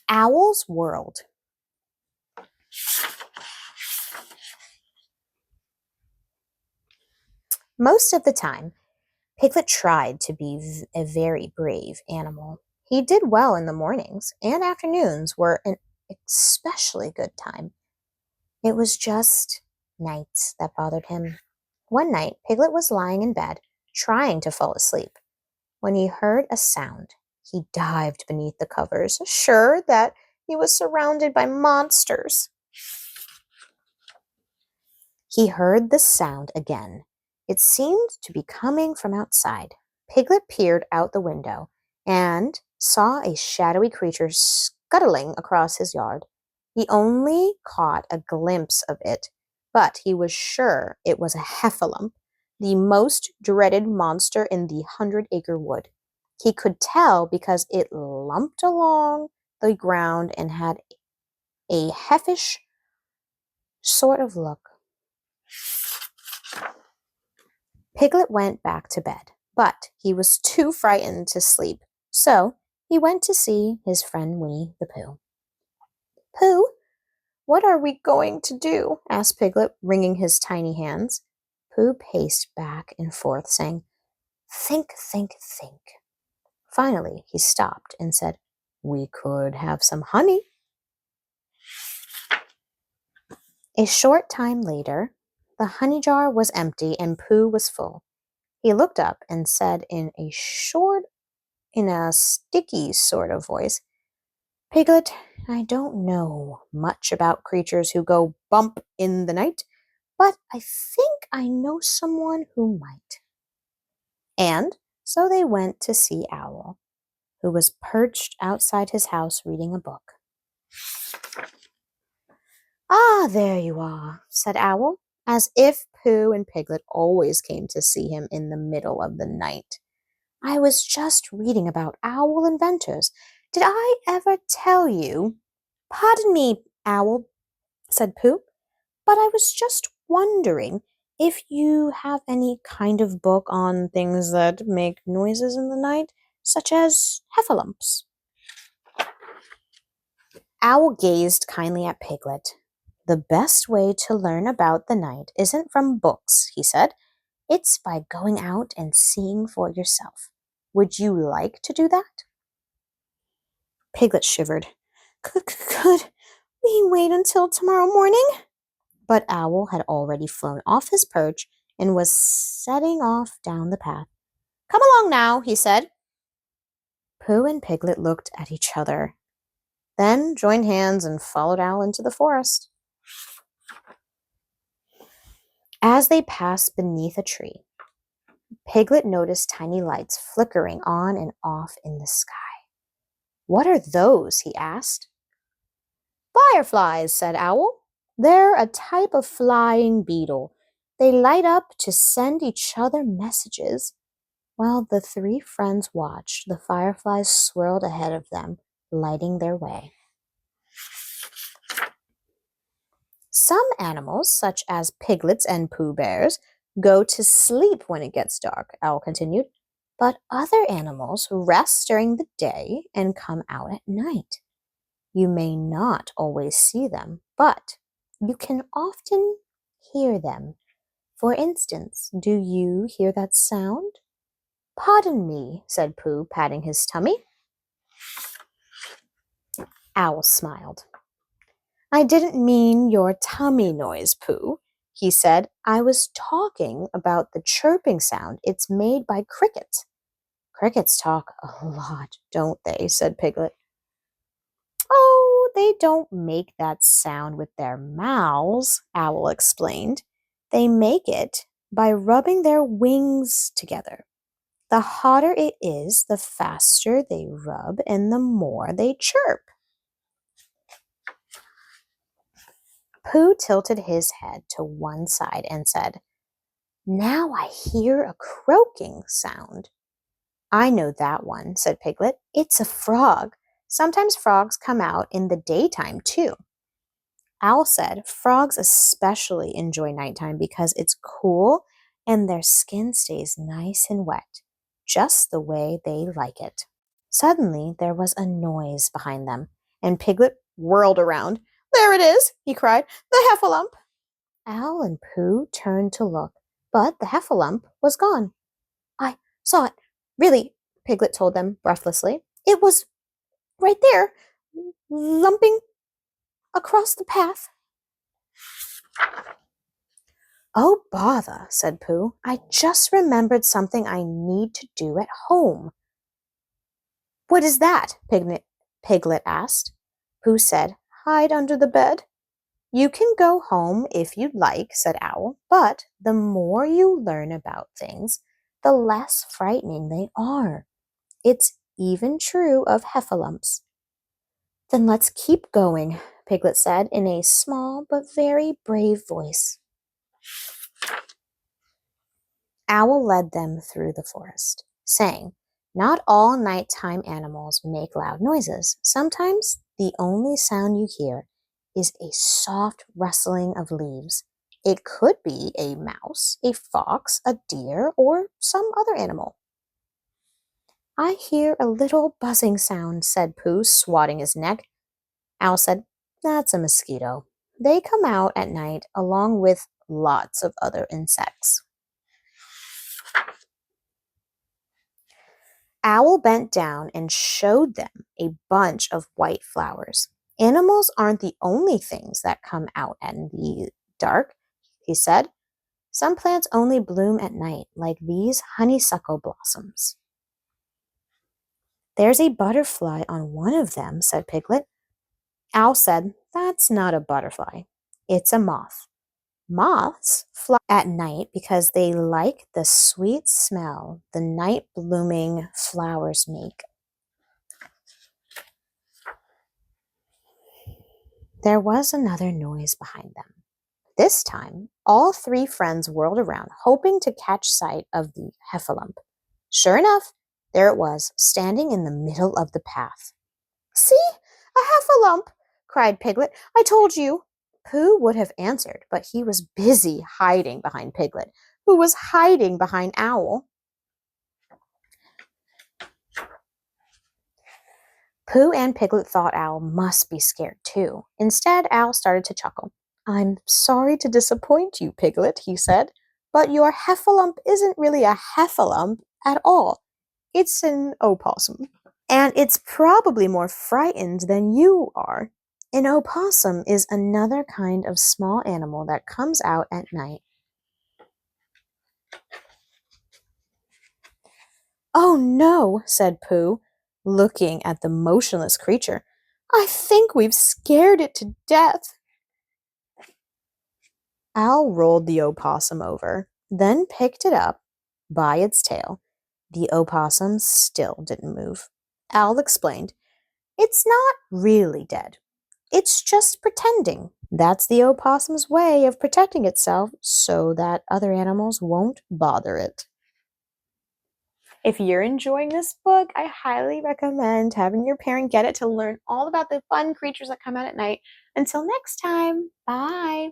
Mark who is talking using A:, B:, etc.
A: Owl's World. Most of the time, Piglet tried to be a very brave animal. He did well in the mornings, and afternoons were an especially good time. It was just nights that bothered him. One night, Piglet was lying in bed, trying to fall asleep, when he heard a sound. He dived beneath the covers, sure that he was surrounded by monsters. He heard the sound again. It seemed to be coming from outside. Piglet peered out the window and saw a shadowy creature scuttling across his yard. He only caught a glimpse of it, but he was sure it was a heffalump, the most dreaded monster in the 100-acre wood. He could tell because it lumped along the ground and had a heffish sort of look. Piglet went back to bed, but he was too frightened to sleep, so he went to see his friend Winnie the Pooh. "Pooh, what are we going to do?" asked Piglet, wringing his tiny hands. Pooh paced back and forth, saying, "Think, think, think." Finally, he stopped and said, "We could have some honey." A short time later, the honey jar was empty and Pooh was full. He looked up and said in a sticky sort of voice, "Piglet, I don't know much about creatures who go bump in the night, but I think I know someone who might." And so they went to see Owl, who was perched outside his house reading a book. "Ah, there you are," said Owl, as if Pooh and Piglet always came to see him in the middle of the night. "I was just reading about owl inventors. Did I ever tell you?" "Pardon me, Owl," said Pooh, "but I was just wondering if you have any kind of book on things that make noises in the night, such as heffalumps." Owl gazed kindly at Piglet. "The best way to learn about the night isn't from books," he said. "It's by going out and seeing for yourself. Would you like to do that?" Piglet shivered. Could we wait until tomorrow morning?" But Owl had already flown off his perch and was setting off down the path. "Come along now," he said. Pooh and Piglet looked at each other, then joined hands and followed Owl into the forest. As they passed beneath a tree, Piglet noticed tiny lights flickering on and off in the sky. "What are those?" he asked. "Fireflies," said Owl. "They're a type of flying beetle. They light up to send each other messages." While the three friends watched, the fireflies swirled ahead of them, lighting their way. "Some animals, such as piglets and Pooh Bears, go to sleep when it gets dark," Owl continued. "But other animals rest during the day and come out at night. You may not always see them, but you can often hear them. For instance, do you hear that sound?" "Pardon me," said Pooh, patting his tummy. Owl smiled. "I didn't mean your tummy noise, Pooh," he said. "I was talking about the chirping sound. It's made by crickets." "Crickets talk a lot, don't they?" said Piglet. "Oh, they don't make that sound with their mouths," Owl explained. "They make it by rubbing their wings together. The hotter it is, the faster they rub and the more they chirp." Pooh tilted his head to one side and said, "Now I hear a croaking sound." "I know that one," said Piglet. "It's a frog. Sometimes frogs come out in the daytime, too." Owl said frogs especially enjoy nighttime because it's cool and their skin stays nice and wet, just the way they like it. Suddenly, there was a noise behind them, and Piglet whirled around. There it is, he cried, the heffalump. Owl and Pooh turned to look, but the heffalump was gone. I saw it. Really, Piglet told them breathlessly. It was right there, lumping across the path. Oh, bother, said Pooh. I just remembered something I need to do at home. What is that? Piglet asked. Pooh said, hide under the bed. You can go home if you'd like, said Owl, but the more you learn about things, the less frightening they are. It's even true of heffalumps. Then let's keep going, Piglet said in a small but very brave voice. Owl led them through the forest, saying, not all nighttime animals make loud noises. Sometimes the only sound you hear is a soft rustling of leaves. It could be a mouse, a fox, a deer, or some other animal. I hear a little buzzing sound, said Pooh, swatting his neck. Owl said, that's a mosquito. They come out at night along with lots of other insects. Owl bent down and showed them a bunch of white flowers. Animals aren't the only things that come out in the dark, he said. Some plants only bloom at night, like these honeysuckle blossoms. There's a butterfly on one of them, said Piglet. Owl said, that's not a butterfly. It's a moth. Moths fly at night because they like the sweet smell the night blooming flowers make. There was another noise behind them. This time, all three friends whirled around, hoping to catch sight of the heffalump. Sure enough, there it was, standing in the middle of the path. See? A heffalump! Cried Piglet. I told you. Pooh would have answered, but he was busy hiding behind Piglet, who was hiding behind Owl. Pooh and Piglet thought Owl must be scared too. Instead, Owl started to chuckle. I'm sorry to disappoint you, Piglet, he said, but your heffalump isn't really a heffalump at all. It's an opossum. And it's probably more frightened than you are. An opossum is another kind of small animal that comes out at night. Oh no, said Pooh, looking at the motionless creature. I think we've scared it to death. Owl rolled the opossum over, then picked it up by its tail. The opossum still didn't move. Owl explained, it's not really dead. It's just pretending. That's the opossum's way of protecting itself so that other animals won't bother it. If you're enjoying this book, I highly recommend having your parent get it to learn all about the fun creatures that come out at night. Until next time, bye.